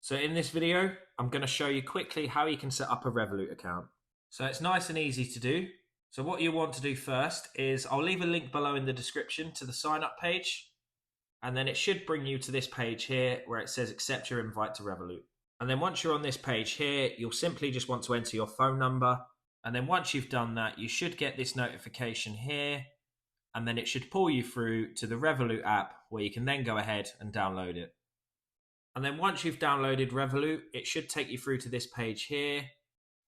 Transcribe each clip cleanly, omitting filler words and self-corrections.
So in this video, I'm going to show you quickly how you can set up a Revolut account. So it's nice and easy to do. So what you want to do first is I'll leave a link below in the description to the sign up page. And then it should bring you to this page here where it says accept your invite to Revolut. And then once you're on this page here, you'll simply just want to enter your phone number. And then once you've done that, you should get this notification here. And then it should pull you through to the Revolut app where you can then go ahead and download it. And then once you've downloaded Revolut, it should take you through to this page here.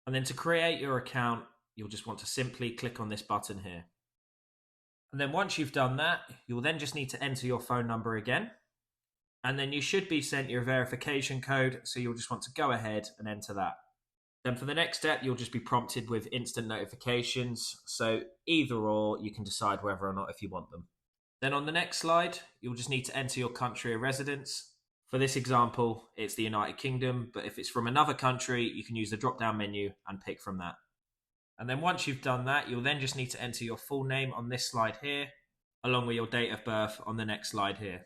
And then to create your account, you'll just want to simply click on this button here. And then once you've done that, you'll then just need to enter your phone number again. And then you should be sent your verification code, so you'll just want to go ahead and enter that. Then for the next step, you'll just be prompted with instant notifications. So either or, you can decide whether or not if you want them. Then on the next slide, you'll just need to enter your country of residence. For this example, it's the United Kingdom, but if it's from another country, you can use the drop-down menu and pick from that. And then once you've done that, you'll then just need to enter your full name on this slide here, along with your date of birth on the next slide here.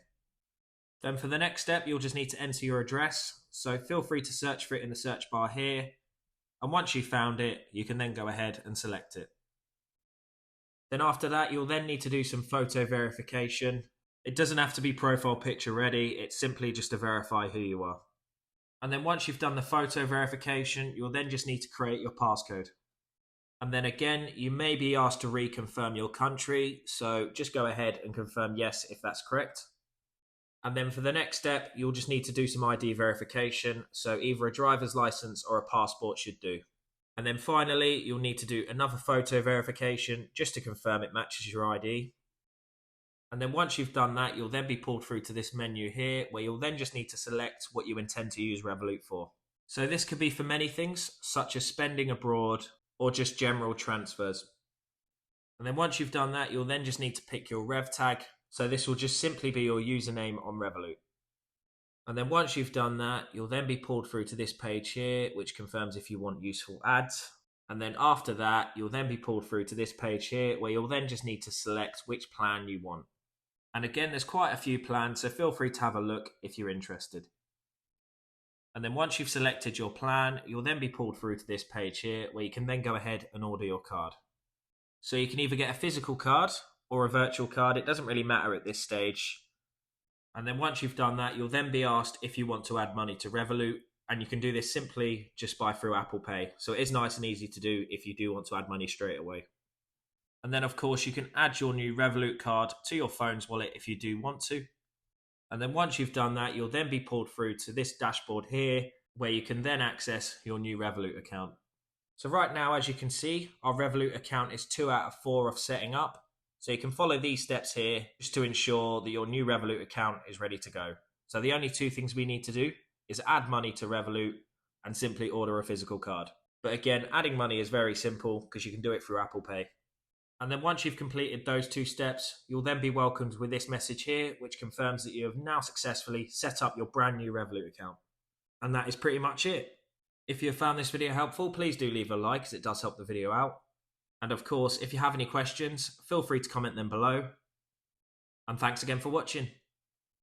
Then for the next step, you'll just need to enter your address. So feel free to search for it in the search bar here. And once you've found it, you can then go ahead and select it. Then after that, you'll then need to do some photo verification. It doesn't have to be profile picture ready. It's simply just to verify who you are. And then once you've done the photo verification, you'll then just need to create your passcode. And then again, you may be asked to reconfirm your country. So just go ahead and confirm yes if that's correct. And then for the next step, you'll just need to do some ID verification. So either a driver's license or a passport should do. And then finally, you'll need to do another photo verification just to confirm it matches your ID. And then once you've done that, you'll then be pulled through to this menu here where you'll then just need to select what you intend to use Revolut for. So this could be for many things, such as spending abroad or just general transfers. And then once you've done that, you'll then just need to pick your Rev tag. So this will just simply be your username on Revolut. And then once you've done that, you'll then be pulled through to this page here, which confirms if you want useful ads. And then after that, you'll then be pulled through to this page here, where you'll then just need to select which plan you want. And again, there's quite a few plans, so feel free to have a look if you're interested. And then once you've selected your plan, you'll then be pulled through to this page here, where you can then go ahead and order your card. So you can either get a physical card or a virtual card. It doesn't really matter at this stage. And then once you've done that, you'll then be asked if you want to add money to Revolut. And you can do this simply just through Apple Pay. So it is nice and easy to do if you do want to add money straight away. And then, of course, you can add your new Revolut card to your phone's wallet if you do want to. And then once you've done that, you'll then be pulled through to this dashboard here, where you can then access your new Revolut account. So right now, as you can see, our Revolut account is 2 out of 4 of setting up. So you can follow these steps here just to ensure that your new Revolut account is ready to go. So the only 2 things we need to do is add money to Revolut and simply order a physical card. But again, adding money is very simple because you can do it through Apple Pay. And then once you've completed those 2 steps, you'll then be welcomed with this message here, which confirms that you have now successfully set up your brand new Revolut account. And that is pretty much it. If you have found this video helpful, please do leave a like as it does help the video out. And of course, if you have any questions, feel free to comment them below. And thanks again for watching.